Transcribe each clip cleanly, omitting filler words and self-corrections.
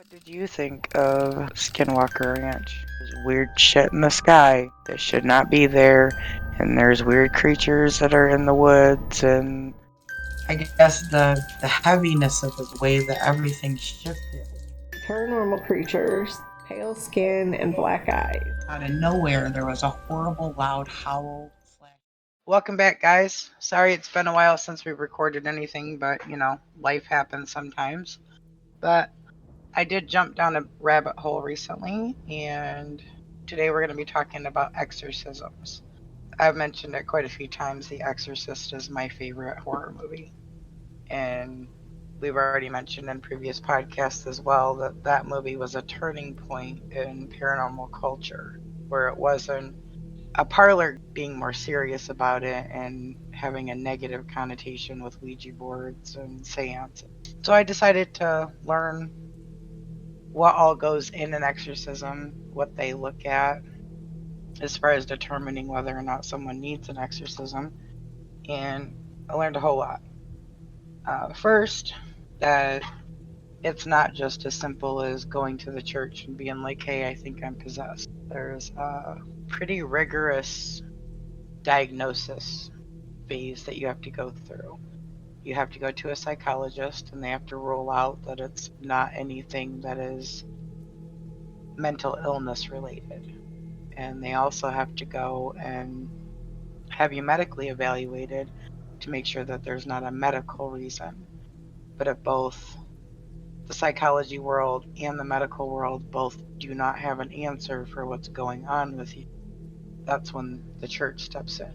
What did you think of Skinwalker Ranch? There's weird shit in the sky that should not be there, and there's weird creatures that are in the woods, and I guess the heaviness of the way that everything shifted. Paranormal creatures, pale skin, and black eyes. Out of nowhere, there was a horrible, loud howl. welcome back, guys. Sorry it's been a while since we've recorded anything, but life happens sometimes. But I did jump down a rabbit hole recently, and today we're going to be talking about exorcisms. I've mentioned it quite a few times. The Exorcist is my favorite horror movie. And we've already mentioned in previous podcasts as well that that movie was a turning point in paranormal culture, where it wasn't a parlor being more serious about it and having a negative connotation with Ouija boards and seances. So I decided to learn what all goes in an exorcism, what they look at as far as determining whether or not someone needs an exorcism, and I learned a whole lot. First, that it's not just as simple as going to the church and being like, hey, I think I'm possessed. There's a pretty rigorous diagnosis phase that you have to go through. You have to go to a psychologist, and they have to rule out that it's not anything that is mental illness related. And they also have to go and have you medically evaluated to make sure that there's not a medical reason. But if both the psychology world and the medical world both do not have an answer for what's going on with you, that's when the church steps in.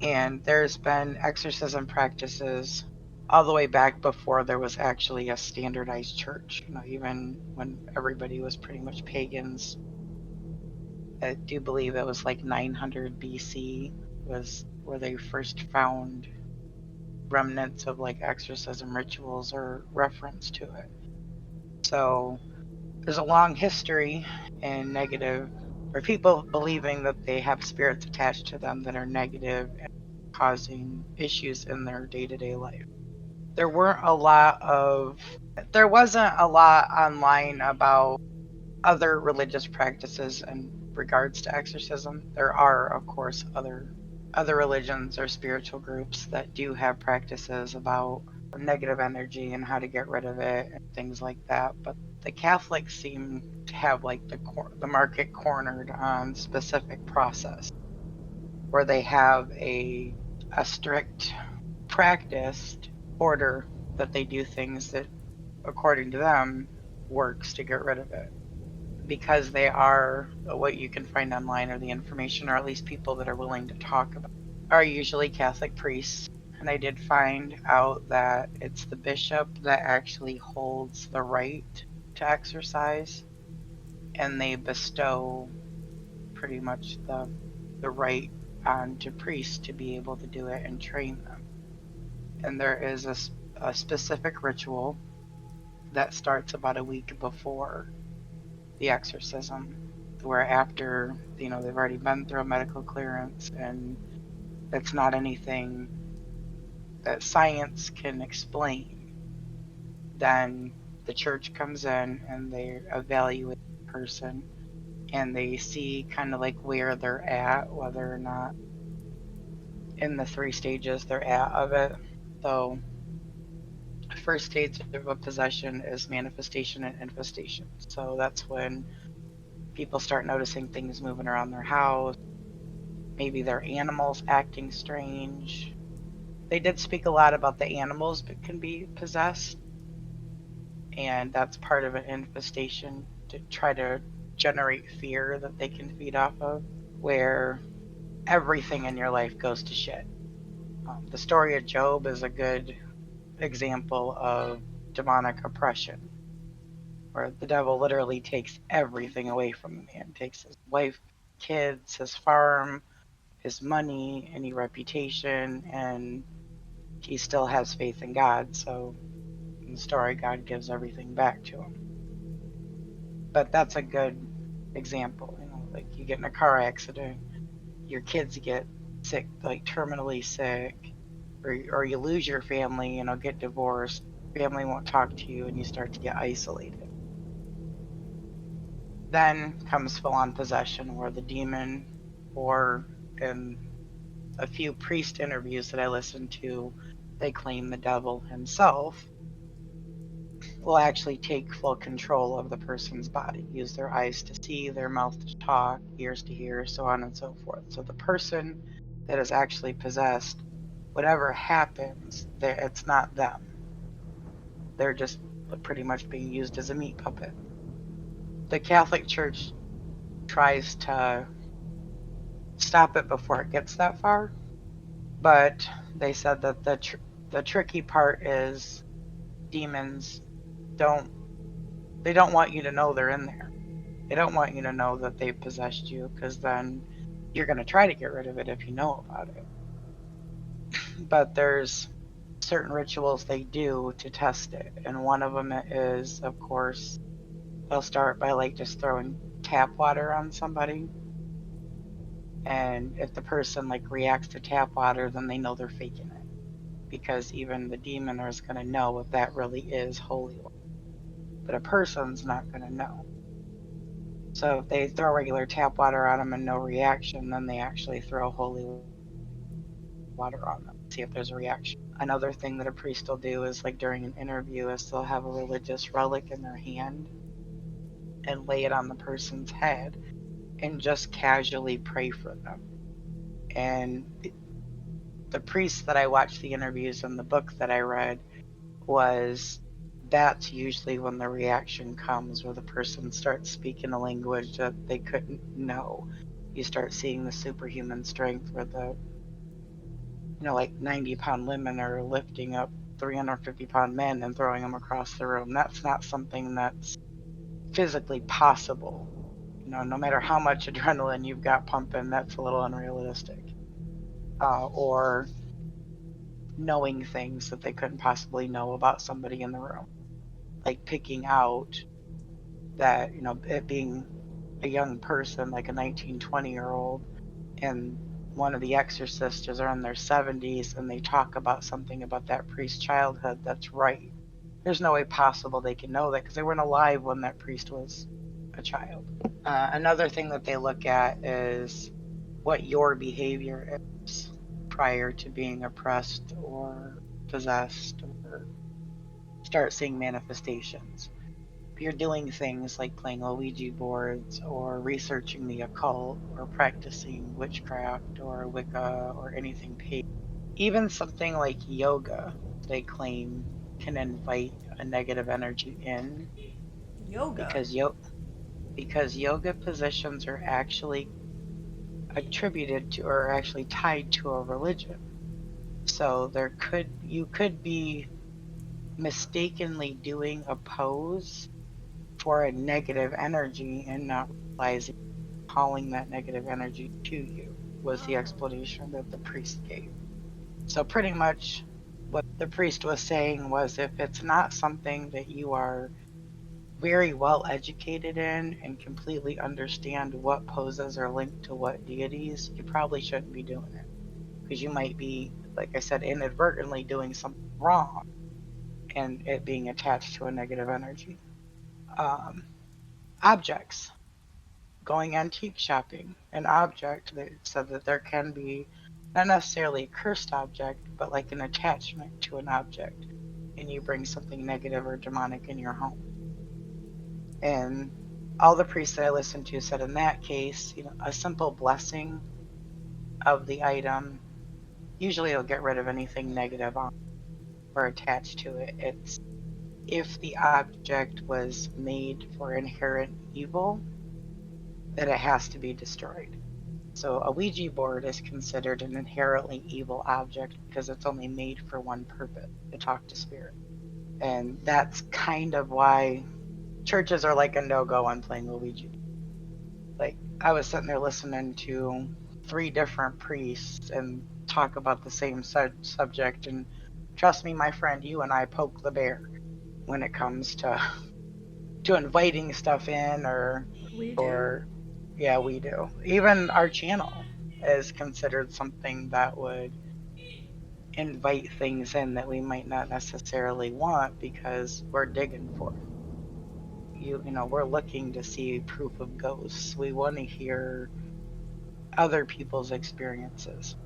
And there's been exorcism practices all the way back before there was actually a standardized church. Even when everybody was pretty much pagans. I do believe it was like 900 BC was where they first found remnants of like exorcism rituals or reference to it. So there's a long history and negative, or people believing that they have spirits attached to them that are negative and causing issues in their day-to-day life. There weren't a lot of, there wasn't a lot online about other religious practices in regards to exorcism. There are, of course, other religions or spiritual groups that do have practices about negative energy and how to get rid of it and things like that. But the Catholics seem to have like the market cornered on specific process, where they have a strict practiced order that they do things that, according to them, works to get rid of it. Because they are what you can find online, or the information, or at least people that are willing to talk about, are usually Catholic priests. And I did find out that it's the bishop that actually holds the right to exercise, and they bestow pretty much the right onto priests to be able to do it and train them. And there is a specific ritual that starts about a week before the exorcism, where after they've already been through a medical clearance and it's not anything that science can explain, then the church comes in and they evaluate the person, and they see kind of like where they're at, whether or not in the 3 stages they're at of it. So first stage of a possession is manifestation and infestation. So that's when people start noticing things moving around their house, maybe their animals acting strange. They did speak a lot about the animals that can be possessed, and that's part of an infestation to try to generate fear that they can feed off of, where everything in your life goes to shit. The story of Job is a good example of demonic oppression, where the devil literally takes everything away from the man, takes his wife, kids, his farm, his money, any reputation, and he still has faith in God. So in the story, God gives everything back to him. But that's a good example. Like you get in a car accident, your kids get sick, like terminally sick, or you lose your family, get divorced, family won't talk to you, and you start to get isolated. Then comes full-on possession, where the demon, or in a few priest interviews that I listened to, they claim the devil himself will actually take full control of the person's body, use their eyes to see, their mouth to talk, ears to hear, so on and so forth. So the person that is actually possessed, whatever happens, it's not them. They're just pretty much being used as a meat puppet. The Catholic Church tries to stop it before it gets that far, but they said that the tricky part is demons don't they don't want you to know they're in there. They don't want you to know that they've possessed you, because then you're going to try to get rid of it if you know about it. But there's certain rituals they do to test it, and one of them is, of course, they'll start by like just throwing tap water on somebody, and if the person like reacts to tap water, then they know they're faking it, because even the demon is going to know if that really is holy water, but a person's not going to know. So if they throw regular tap water on them and no reaction, then they actually throw holy water on them, see if there's a reaction. Another thing that a priest will do is, like during an interview, is they'll have a religious relic in their hand and lay it on the person's head and just casually pray for them. And the priest that I watched the interviews and the book that I read was, that's usually when the reaction comes, where the person starts speaking a language that they couldn't know. You start seeing the superhuman strength, where the, like 90-pound women are lifting up 350-pound men and throwing them across the room. That's not something that's physically possible. No matter how much adrenaline you've got pumping, that's a little unrealistic. Or knowing things that they couldn't possibly know about somebody in the room. Like picking out that, it being a young person, like a 19, 20-year-old, and one of the exorcists are in their 70s, and they talk about something about that priest's childhood that's right. There's no way possible they can know that, because they weren't alive when that priest was a child. Another thing that they look at is what your behavior is prior to being oppressed or possessed or start seeing manifestations. If you're doing things like playing Ouija boards or researching the occult or practicing witchcraft or Wicca or anything pagan, even something like yoga, they claim can invite a negative energy in, Yoga. because yoga positions are actually attributed to, or actually tied to, a religion. So you could be mistakenly doing a pose for a negative energy and not realizing, calling that negative energy to you, was the explanation that the priest gave. So pretty much what the priest was saying was, if it's not something that you are very well educated in and completely understand what poses are linked to what deities, you probably shouldn't be doing it, because you might be, like I said, inadvertently doing something wrong and it being attached to a negative energy. Objects. Going antique shopping, an object that said that there can be not necessarily a cursed object, but like an attachment to an object, and you bring something negative or demonic in your home. And all the priests that I listened to said in that case, a simple blessing of the item, usually it'll get rid of anything negative on or attached to it. It's if the object was made for inherent evil, that it has to be destroyed. So a Ouija board is considered an inherently evil object because it's only made for one purpose, to talk to spirits. And that's kind of why churches are like a no-go on playing Ouija. Like, I was sitting there listening to 3 different priests and talk about the same subject, and trust me, my friend, you and I poke the bear when it comes to inviting stuff in, We do. or yeah, we do. Even our channel is considered something that would invite things in that we might not necessarily want, because we're digging for it. we're looking to see proof of ghosts. We want to hear other people's experiences.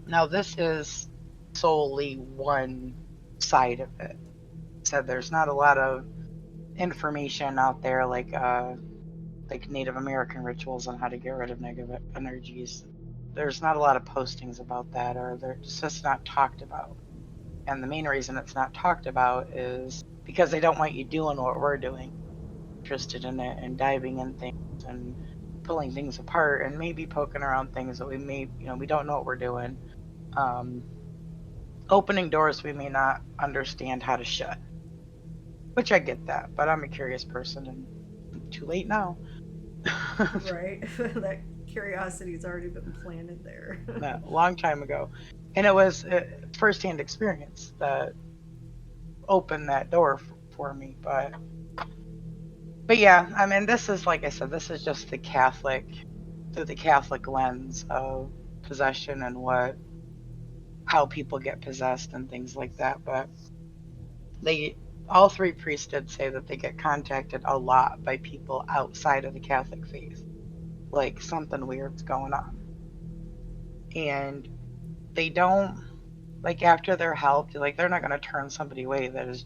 Now, this is solely one side of it. So there's not a lot of information out there like Native American rituals on how to get rid of negative energies. There's not a lot of postings about that, or they're just not talked about. And the main reason it's not talked about is because they don't want you doing what we're doing, interested in it and diving in things and pulling things apart and maybe poking around things that we don't know what we're doing. Opening doors we may not understand how to shut, which I get that, but I'm a curious person and too late now. Right. That curiosity's already been planted there. A long time ago. And it was a first-hand experience that opened that door for me. But yeah, I mean, this is, like I said, this is just through the Catholic lens of possession and how people get possessed and things like that. But all three priests did say that they get contacted a lot by people outside of the Catholic faith, like something weird's going on. And they don't, like, after they're helped, like, they're not going to turn somebody away that is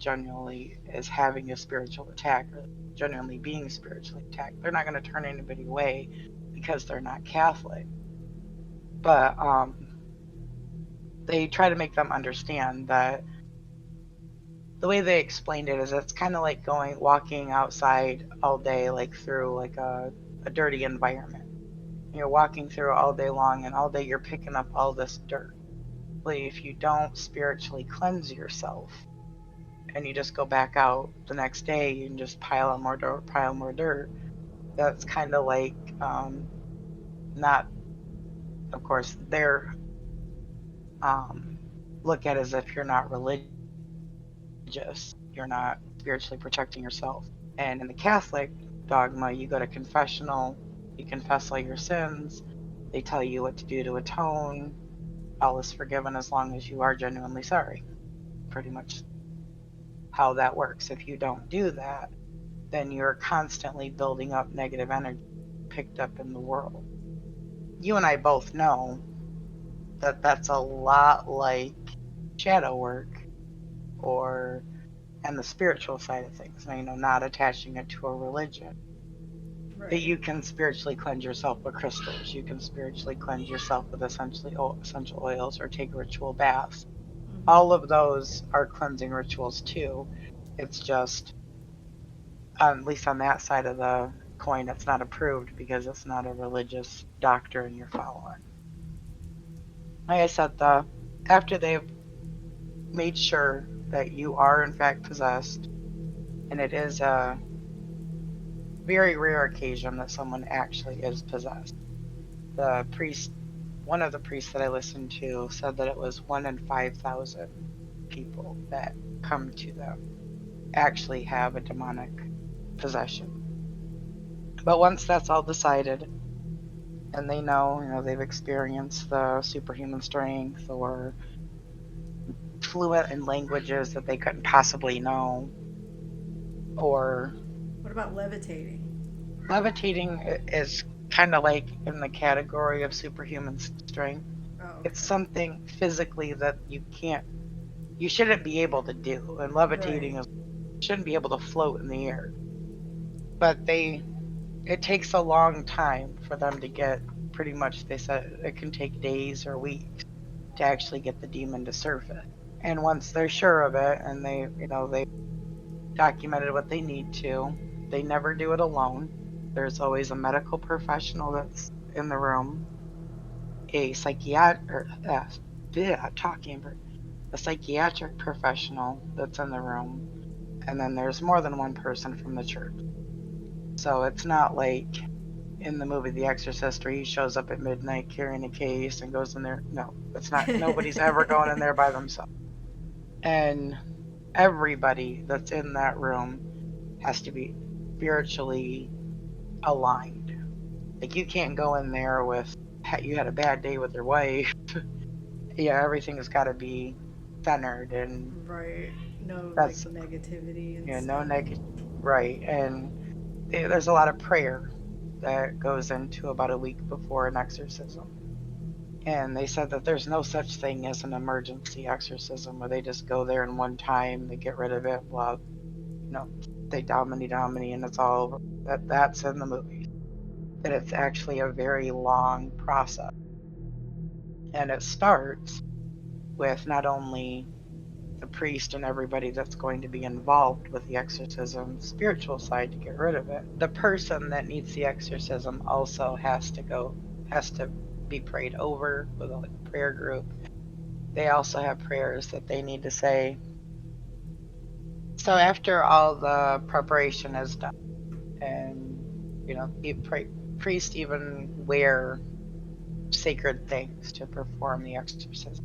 having a spiritual attack or genuinely being spiritually attacked. They're not going to turn anybody away because they're not Catholic. But they try to make them understand that the way they explained it is it's kind of like walking outside all day, like through like a dirty environment. You're walking through all day long, and all day you're picking up all this dirt. If you don't spiritually cleanse yourself and you just go back out the next day, you can just pile more dirt. That's kind of like not, of course, they're look at it as if you're not religious, you're not spiritually protecting yourself. And in the Catholic dogma, you go to confessional, you confess all your sins, they tell you what to do to atone, all is forgiven as long as you are genuinely sorry. Pretty much how that works. If you don't do that, then you're constantly building up negative energy picked up in the world. You and I both know that that's a lot like shadow work and the spiritual side of things. Now, not attaching it to a religion. Right. That you can spiritually cleanse yourself with crystals. You can spiritually cleanse yourself with essential oils or take ritual baths. Mm-hmm. All of those are cleansing rituals too. It's just, at least on that side of the coin, it's not approved because it's not a religious doctrine you're following. Like I said, after they've made sure that you are in fact possessed, and it is a very rare occasion that someone actually is possessed. One of the priests that I listened to said that it was 1 in 5,000 people that come to them actually have a demonic possession. But once that's all decided, and they know, they've experienced the superhuman strength or fluent in languages that they couldn't possibly know, or What about levitating? levitating is kind of like in the category of superhuman strength. Oh, okay. It's something physically that you shouldn't be able to do, and levitating Right. shouldn't be able to float in the air. But it takes a long time for them to get, pretty much, they said it can take days or weeks to actually get the demon to surface. And once they're sure of it and they documented what they need to, they never do it alone. There's always a medical professional that's in the room, a psychiatric professional that's in the room, and then there's more than one person from the church. So it's not like in the movie The Exorcist where he shows up at midnight carrying a case and goes in there. No, it's not. Nobody's ever going in there by themselves. And everybody that's in that room has to be spiritually aligned. Like, you can't go in there with, you had a bad day with your wife. Yeah, everything's got to be centered, and Right. No, that's, like negativity and stuff. no negative. Right, and there's a lot of prayer that goes into about a week before an exorcism. And they said that there's no such thing as an emergency exorcism where they just go there in one time, they get rid of it, blah, say domini domini and it's all over. That's in the movie. That it's actually a very long process. And it starts with not only the priest and everybody that's going to be involved with the exorcism spiritual side to get rid of it. The person that needs the exorcism also has to be prayed over with a prayer group. They also have prayers that they need to say. So after all the preparation is done, and priests even wear sacred things to perform the exorcism.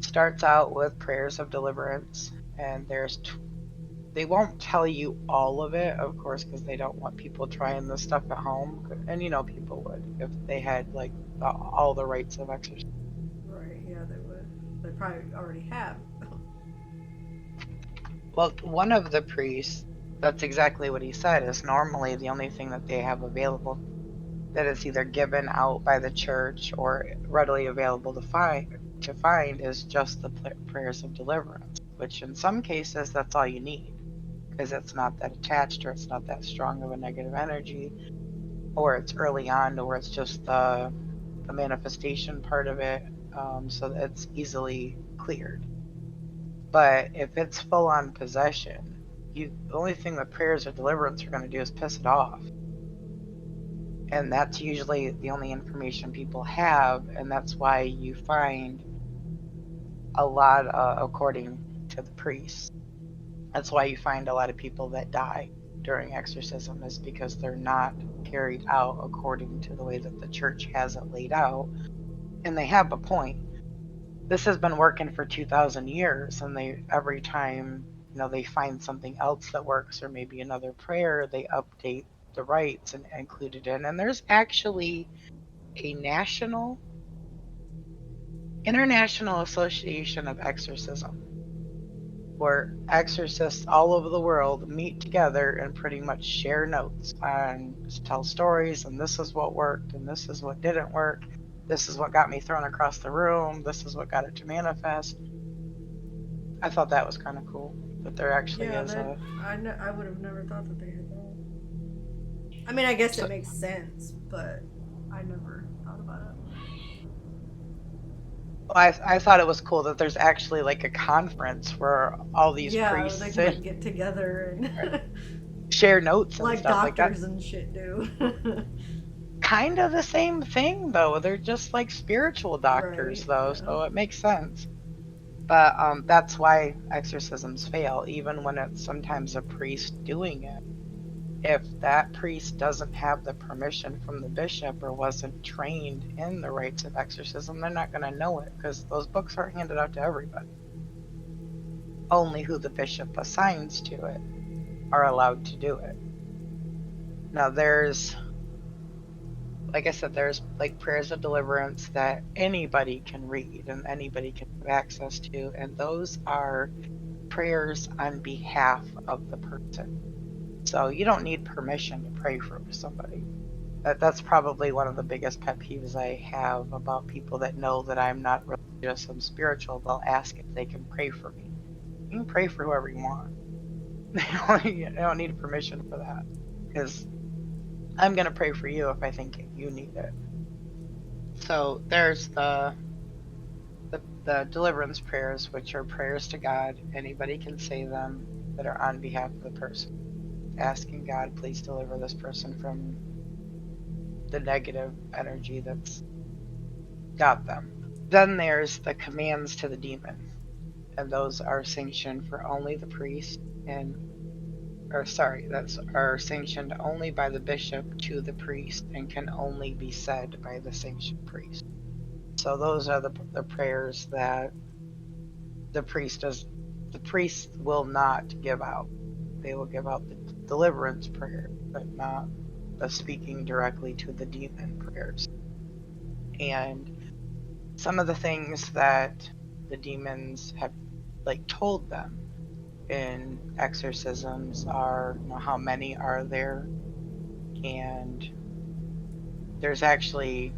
Starts out with prayers of deliverance, and they won't tell you all of it, of course, because they don't want people trying this stuff at home, and people would if they had like all the rites of exorcism. Right, yeah, they would. They probably already have. Well, one of the priests, that's exactly what he said, is normally the only thing that they have available that is either given out by the church or readily available to find is just the prayers of deliverance, which in some cases that's all you need because it's not that attached or it's not that strong of a negative energy, or it's early on, or it's just the manifestation part of it, so that it's easily cleared. But if it's full on possession, the only thing that prayers of deliverance are going to do is piss it off. And that's usually the only information people have, and that's why you find a lot, according to the priests, that's why you find a lot of people that die during exorcism, is because they're not carried out according to the way that the church has it laid out. And they have a point. This has been working for 2,000 years, and every time they find something else that works, or maybe another prayer, they update the rites and include it in. And there's actually a international association of exorcism where exorcists all over the world meet together and pretty much share notes and tell stories, and this is what worked and this is what didn't work, this is what got me thrown across the room, this is what got it to manifest. I thought that was kind of cool that there actually Yeah, is I would have never thought that they had that. I mean, I guess so, it makes sense, but I never thought about it. I thought it was cool that there's actually like a conference where all these Yeah, they priests can like get together and share notes and like stuff like that. doctors and shit do. Kind of the same thing though. They're just like spiritual doctors Right, though, yeah. so it makes sense. But that's why exorcisms fail, even when it's sometimes a priest doing it. If that priest doesn't have the permission from the bishop or wasn't trained in the rites of exorcism, they're not going to know it because those books aren't handed out to everybody. Only who the bishop assigns to it are allowed to do it. Now, like I said, there's like prayers of deliverance that anybody can read and anybody can have access to, and those are prayers on behalf of the person. So you don't need permission to pray for somebody. That's probably one of the biggest pet peeves I have about people that know that I'm not religious and spiritual. They'll ask if they can pray for me. You can pray for whoever you want. You don't need permission for that, because I'm going to pray for you if I think you need it. So there's the deliverance prayers, which are prayers to God. Anybody can say them that are on behalf of the person, asking God, please deliver this person from the negative energy that's got them. Then there's the commands to the demon, and those are sanctioned for only the priest, that's are sanctioned only by the bishop to the priest and can only be said by the sanctioned priest. So those are the prayers that the priest will not give out. They will give out the deliverance prayer, but not the speaking directly to the demon prayers. And some of the things that the demons have like told them in exorcisms are, how many are there? And there's actually,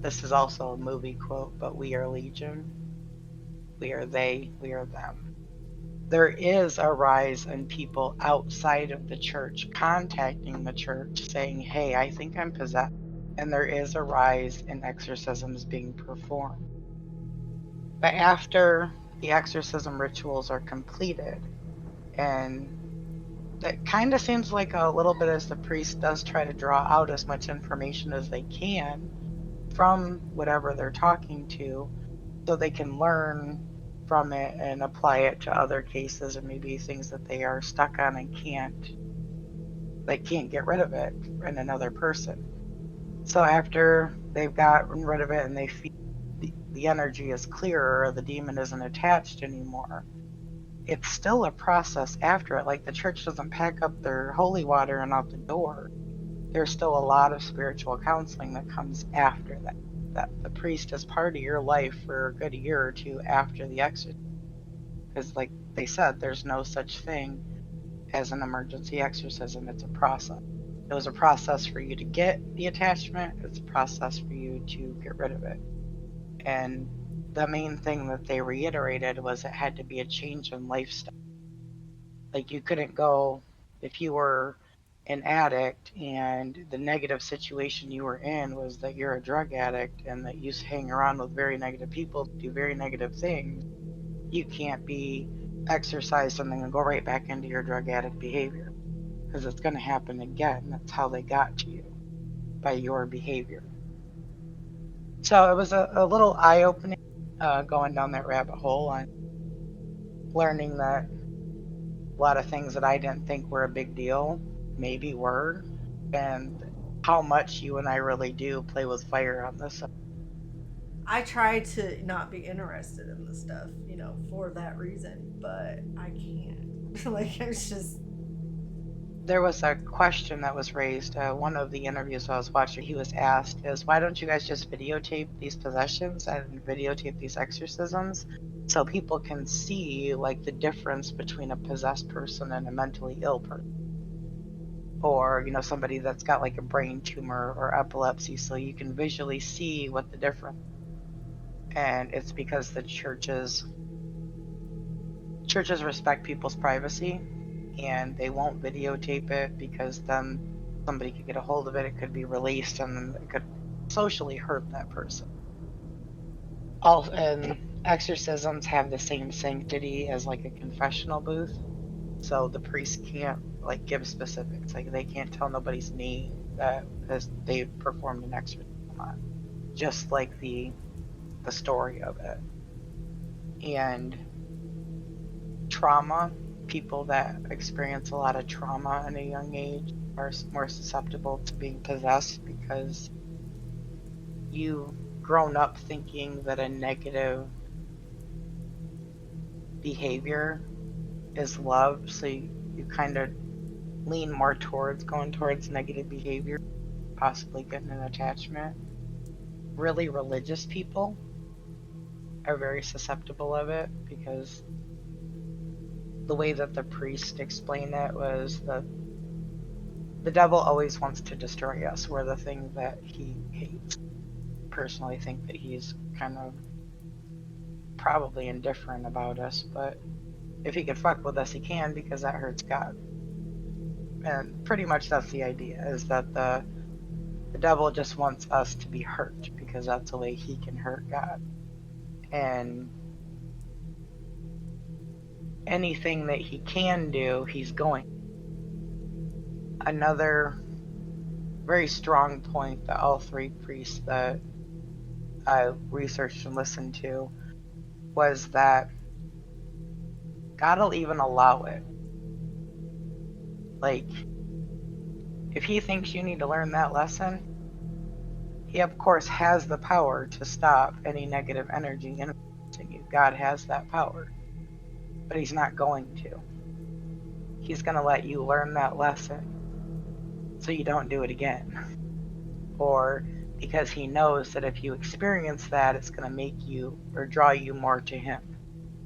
this is also a movie quote, but we are legion. We are they, we are them. There is a rise in people outside of the church contacting the church saying, hey, I think I'm possessed. And there is a rise in exorcisms being performed. But after the exorcism rituals are completed, and that kind of seems like a little bit as the priest does try to draw out as much information as they can from whatever they're talking to, so they can learn from it and apply it to other cases, or maybe things that they are stuck on and can't get rid of it in another person. So after they've gotten rid of it and they feel the energy is clearer, or the demon isn't attached anymore, it's still a process after it. Like, the church doesn't pack up their holy water and out the door. There's still a lot of spiritual counseling that comes after that. That the priest is part of your life for a good year or two after the exorcism. Because, like they said, there's no such thing as an emergency exorcism. It's a process. It was a process for you to get the attachment. It's a process for you to get rid of it. And the main thing that they reiterated was it had to be a change in lifestyle. Like, you couldn't go, if you were an addict and the negative situation you were in was that you're a drug addict and that you hang around with very negative people, do very negative things, you can't be exorcised and then go right back into your drug addict behavior, because it's going to happen again. That's how they got to you, by your behavior. So it was a little eye-opening, going down that rabbit hole and learning that a lot of things that I didn't think were a big deal maybe were, and how much you and I really do play with fire on this. I try to not be interested in the stuff, for that reason, but I can't. Like, it's just. There was a question that was raised. One of the interviews I was watching, he was asked, is why don't you guys just videotape these possessions and videotape these exorcisms so people can see, like, the difference between a possessed person and a mentally ill person, or somebody that's got like a brain tumor or epilepsy, so you can visually see what the difference. And it's because the churches respect people's privacy, and they won't videotape it, because then somebody could get a hold of it, it could be released, and then it could socially hurt that person. All and exorcisms have the same sanctity as like a confessional booth, so the priest can't like give specifics. Like, they can't tell nobody's name that they performed an exorcism on, just like the story of it. And trauma, people that experience a lot of trauma at a young age are more susceptible to being possessed, because you've grown up thinking that a negative behavior is love, so you kind of lean more towards going towards negative behavior, possibly getting an attachment. Really religious people are very susceptible of it, because the way that the priest explained it was that the devil always wants to destroy us. We're the thing that he hates. Personally think that he's kind of probably indifferent about us, but if he could fuck with us, he can, because that hurts God. And pretty much that's the idea, is that the devil just wants us to be hurt, because that's the way he can hurt God. And anything that he can do, he's going. Another very strong point that all three priests that I researched and listened to was that God will even allow it. Like, if he thinks you need to learn that lesson, he of course has the power to stop any negative energy influencing you. God has that power, but he's not going to. He's going to let you learn that lesson so you don't do it again. Or because he knows that if you experience that, it's going to make you or draw you more to him.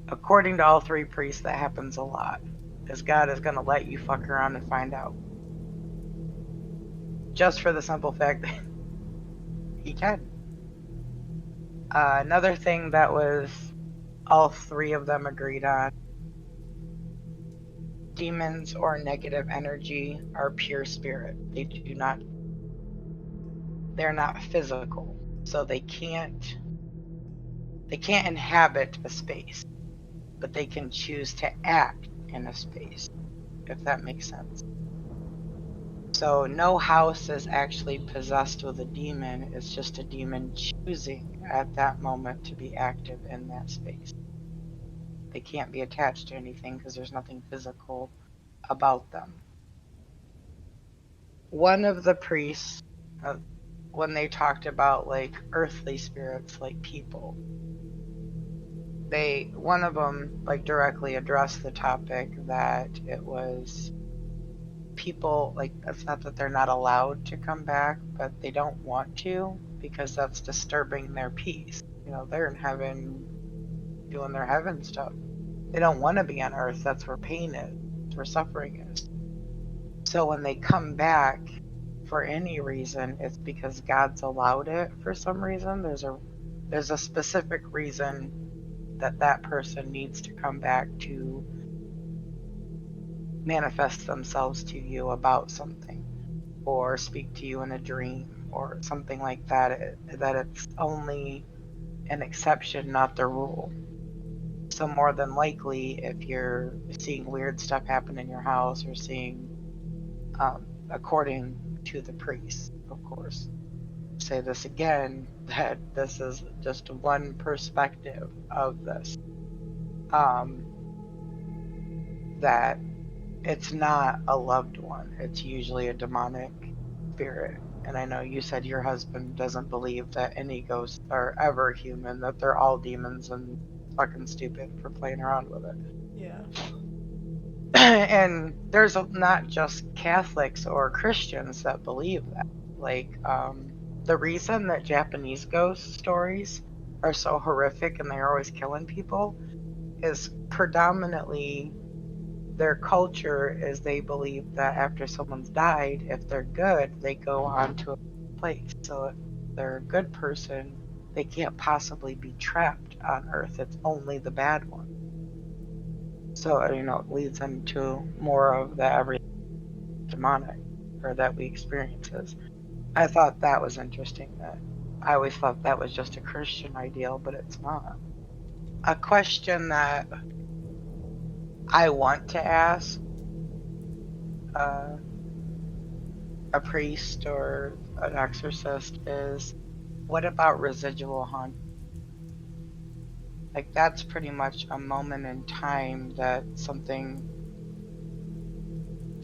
According to all three priests, that happens a lot. Is God is going to let you fuck around and find out. Just for the simple fact that he can. Another thing that was all three of them agreed on, demons or negative energy are pure spirit. They're not physical. So they can't inhabit a space, but they can choose to act in a space, if that makes sense. So no house is actually possessed with a demon. It's just a demon choosing at that moment to be active in that space. They can't be attached to anything because there's nothing physical about them. One of the priests, when they talked about like earthly spirits, like people, one of them like directly addressed the topic that it was people, like, it's not that they're not allowed to come back, but they don't want to because that's disturbing their peace. They're in heaven doing their heaven stuff. They don't want to be on earth. That's where pain is, that's where suffering is. So when they come back for any reason, it's because God's allowed it for some reason. There's a specific reason that person needs to come back to manifest themselves to you about something, or speak to you in a dream, or something like that. That it's only an exception, not the rule. So more than likely, if you're seeing weird stuff happen in your house, or seeing, according to the priest, of course, say this again, that this is just one perspective of this, that it's not a loved one. It's usually a demonic spirit. And I know you said your husband doesn't believe that any ghosts are ever human, that they're all demons and fucking stupid for playing around with it. Yeah. And there's not just Catholics or Christians that believe that. Like, the reason that Japanese ghost stories are so horrific and they're always killing people is predominantly their culture is they believe that after someone's died, if they're good, they go on to a place. So if they're a good person, they can't possibly be trapped on Earth. It's only the bad one. So, it leads into more of the every demonic, or that we experiences. I thought that was interesting. That I always thought that was just a Christian ideal, but it's not. A question that I want to ask a priest or an exorcist is, what about residual haunting? Like, that's pretty much a moment in time that something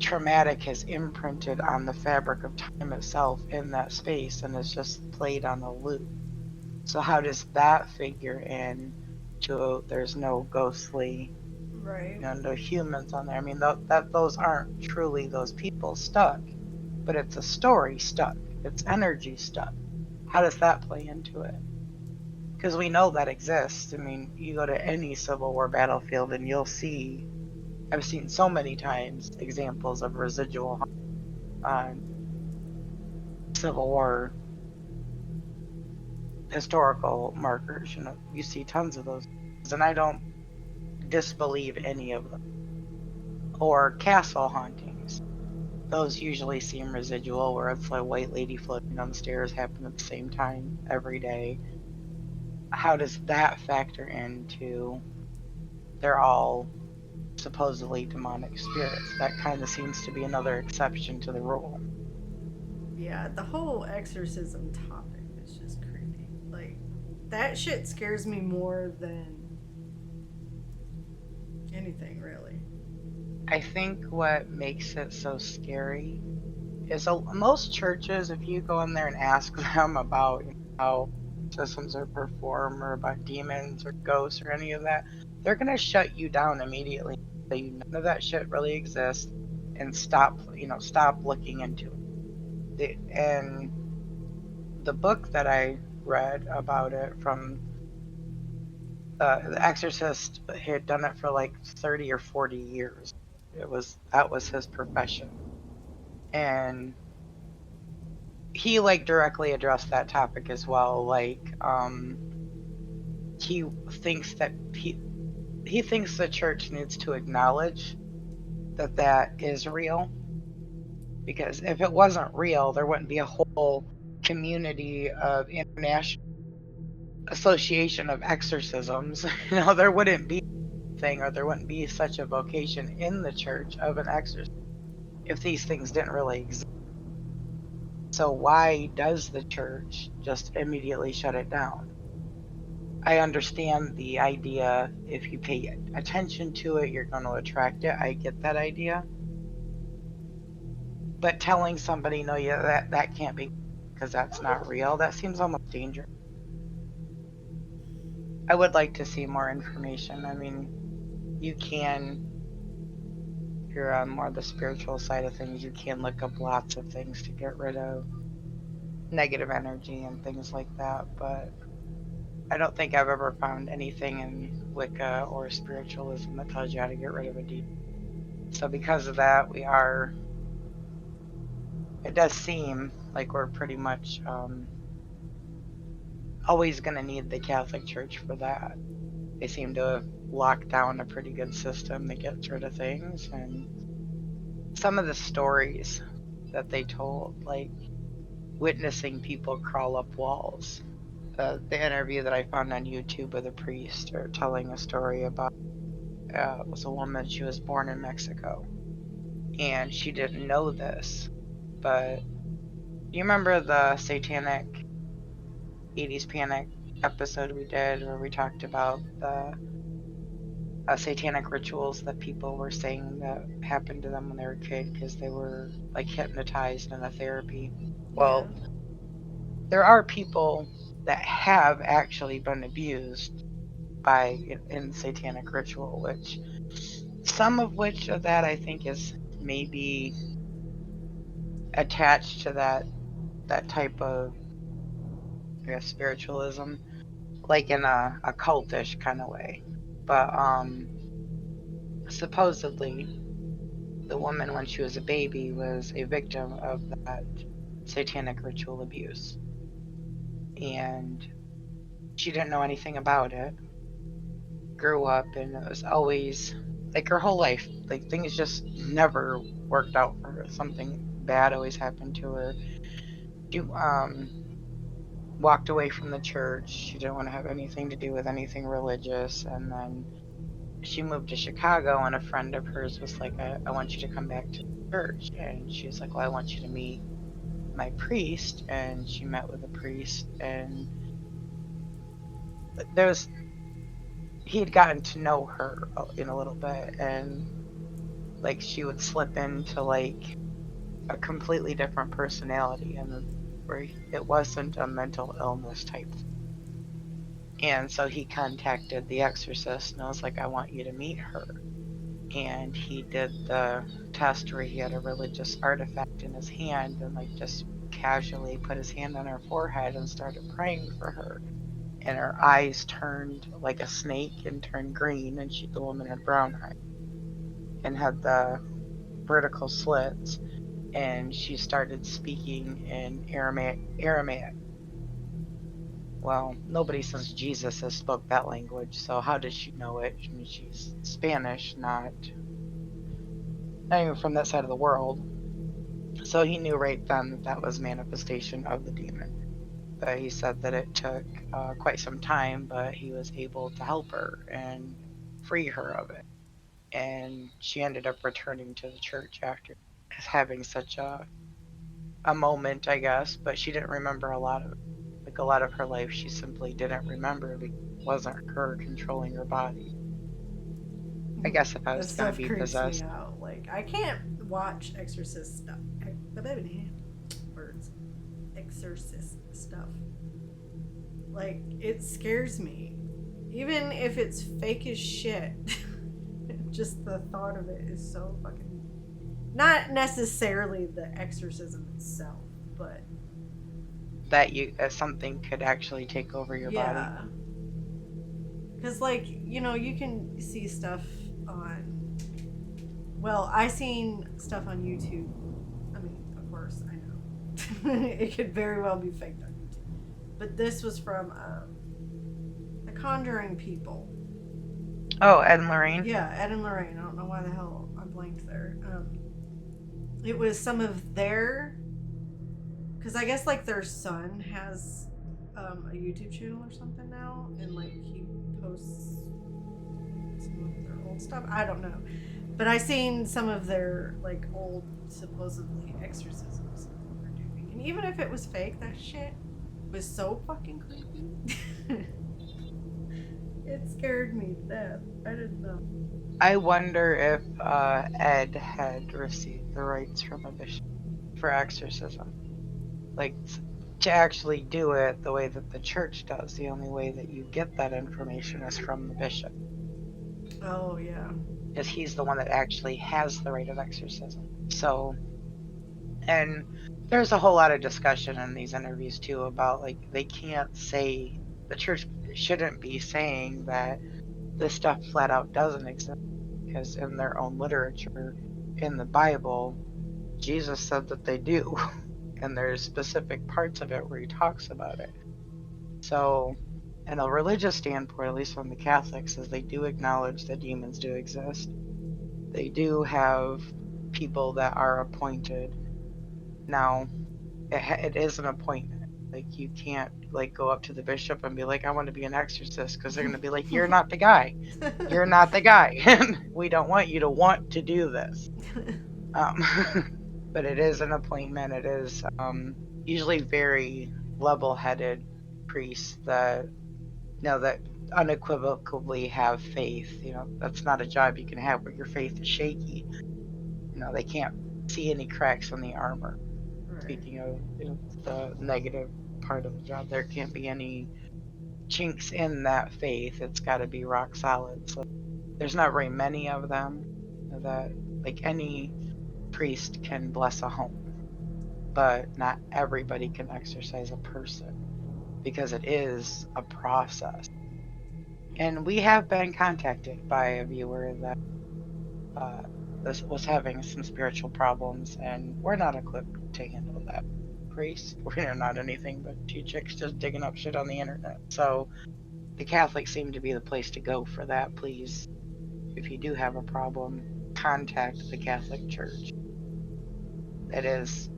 traumatic has imprinted on the fabric of time itself in that space and is just played on a loop. So how does that figure in to there's no ghostly, Right. no humans on there? I mean, those aren't truly those people stuck, but it's a story stuck. It's energy stuck. How does that play into it? Because we know that exists. I mean, you go to any Civil War battlefield and you'll see, I've seen so many times examples of residual on Civil War historical markers. You see tons of those, and I don't disbelieve any of them. Or castle hauntings. Those usually seem residual, where it's like a white lady floating on the stairs happen at the same time every day. How does that factor into they're all supposedly demonic spirits? That kind of seems to be another exception to the rule. Yeah, the whole exorcism topic is just creepy. Like, that shit scares me more than anything, really. I think what makes it so scary is most churches, if you go in there and ask them about how systems are performed, or about demons or ghosts or any of that, they're going to shut you down immediately. Say none of that shit really exists, and stop looking into it. And the book that I read about it from The Exorcist had done it for like 30 or 40 years. That was his profession, and he like directly addressed that topic as well. Like, he thinks that he thinks the church needs to acknowledge that that is real, because if it wasn't real, there wouldn't be a whole community of international association of exorcisms. There wouldn't be thing, or there wouldn't be such a vocation in the church of an exorcist if these things didn't really exist. So why does the church just immediately shut it down? I understand the idea, if you pay attention to it, you're going to attract it. I get that idea. But telling somebody, no, yeah, that can't be because that's not real, that seems almost dangerous. I would like to see more information. I mean, you can, if you're on more the spiritual side of things, you can look up lots of things to get rid of negative energy and things like that, but I don't think I've ever found anything in Wicca or spiritualism that tells you how to get rid of a demon. So because of that, it does seem like we're pretty much always going to need the Catholic Church for that. They seem to have locked down a pretty good system that gets rid of things, and some of the stories that they told, like witnessing people crawl up walls. The interview that I found on YouTube with a priest, or telling a story about was a woman. She was born in Mexico, and she didn't know this, but you remember the satanic 80s panic episode we did where we talked about the satanic rituals that people were saying that happened to them when they were a kid because they were like hypnotized in a therapy? Well, Yeah. there are people that have actually been abused by in satanic ritual, which some of which of that I think is maybe attached to that type of, I guess, spiritualism, like in a cultish kind of way. But supposedly the woman, when she was a baby, was a victim of that satanic ritual abuse, and she didn't know anything about it. Grew up, and it was always like her whole life, like things just never worked out for her. Something bad always happened to her. She walked away from the church. She didn't want to have anything to do with anything religious, and then she moved to Chicago, and a friend of hers was like, I want you to come back to the church. And she was like, well, I want you to meet my priest. And she met with a priest, and there's he had gotten to know her in a little bit, and like she would slip into like a completely different personality, and where it wasn't a mental illness type. And so he contacted the exorcist, and I was like, I want you to meet her. And he did the test where he had a religious artifact in his hand and like just casually put his hand on her forehead and started praying for her. And her eyes turned like a snake and turned green, and the woman had brown eyes and had the vertical slits, and she started speaking in Aramaic. Well, nobody since Jesus has spoke that language, so how did she know it? I mean, she's Spanish, not even from that side of the world. So he knew right then that that was manifestation of the demon. But he said that it took quite some time, but he was able to help her and free her of it. And she ended up returning to the church after having such a moment, I guess, but she didn't remember a lot of it. Like a lot of her life, she simply didn't remember because it wasn't her controlling her body. I guess if I That was going to stuff be creeps me possessed. out. Like, I can't watch exorcist stuff. Words. Exorcist stuff. Like, it scares me. Even if it's fake as shit. Just the thought of it is so fucking. Not necessarily the exorcism itself, but. That something could actually take over your body. Yeah. Because, like, you know, you can see stuff on. Well, I seen stuff on YouTube. I mean, of course, I know. It could very well be faked on YouTube. But this was from the Conjuring people. Oh, Ed and Lorraine. Yeah, Ed and Lorraine. I don't know why the hell I blanked there. It was some of their. Because I guess, like, their son has a YouTube channel or something now. And, like, he posts some of their old stuff. I don't know. But I seen some of their, like, old supposedly exorcisms that they were doing. And even if it was fake, that shit was so fucking creepy. It scared me to death. I didn't know. I wonder if Ed had received the rights from a bishop for exorcism. Like, to actually do it the way that the church does. The only way that you get that information is from the bishop. Oh, yeah. Because he's the one that actually has the right of exorcism. So, and there's a whole lot of discussion in these interviews too about, like, they can't say, the church shouldn't be saying that this stuff flat out doesn't exist, because in their own literature, in the Bible, Jesus said that they do. And there's specific parts of it where he talks about it. So, in a religious standpoint, at least from the Catholics, is they do acknowledge that demons do exist. They do have people that are appointed. Now, it is an appointment. Like, you can't, like, go up to the bishop and be like, I want to be an exorcist, because they're going to be like, you're not the guy. You're not the guy. We don't want you to want to do this. But it is an appointment. It is usually very level-headed priests that, you know, that unequivocally have faith. You know, that's not a job you can have where your faith is shaky. You know, they can't see any cracks in the armor. Right. Speaking of, you know, the negative part of the job, there can't be any chinks in that faith. It's got to be rock solid. So there's not very many of them. That, like, any priest can bless a home, but not everybody can exorcise a person, because it is a process. And we have been contacted by a viewer that was having some spiritual problems, and we're not equipped to handle that. Priest, we're not anything but two chicks just digging up shit on the internet. So the Catholics seem to be the place to go for that. Please, if you do have a problem, contact the Catholic Church. It is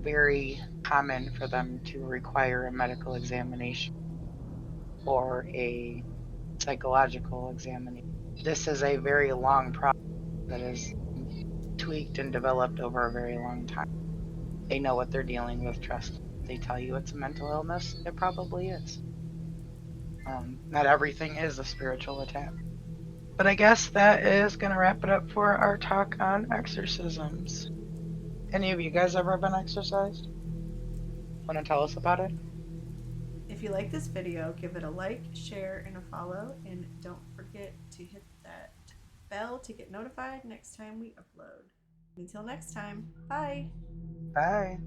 very common for them to require a medical examination or a psychological examination. This is a very long process that is tweaked and developed over a very long time. They know what they're dealing with. Trust. If they tell you it's a mental illness, it probably is. Not everything is a spiritual attack. But I guess that is going to wrap it up for our talk on exorcisms. Any of you guys ever been exorcised? Want to tell us about it? If you like this video, give it a like, share, and a follow. And don't forget to hit that bell to get notified next time we upload. Until next time, bye. Bye.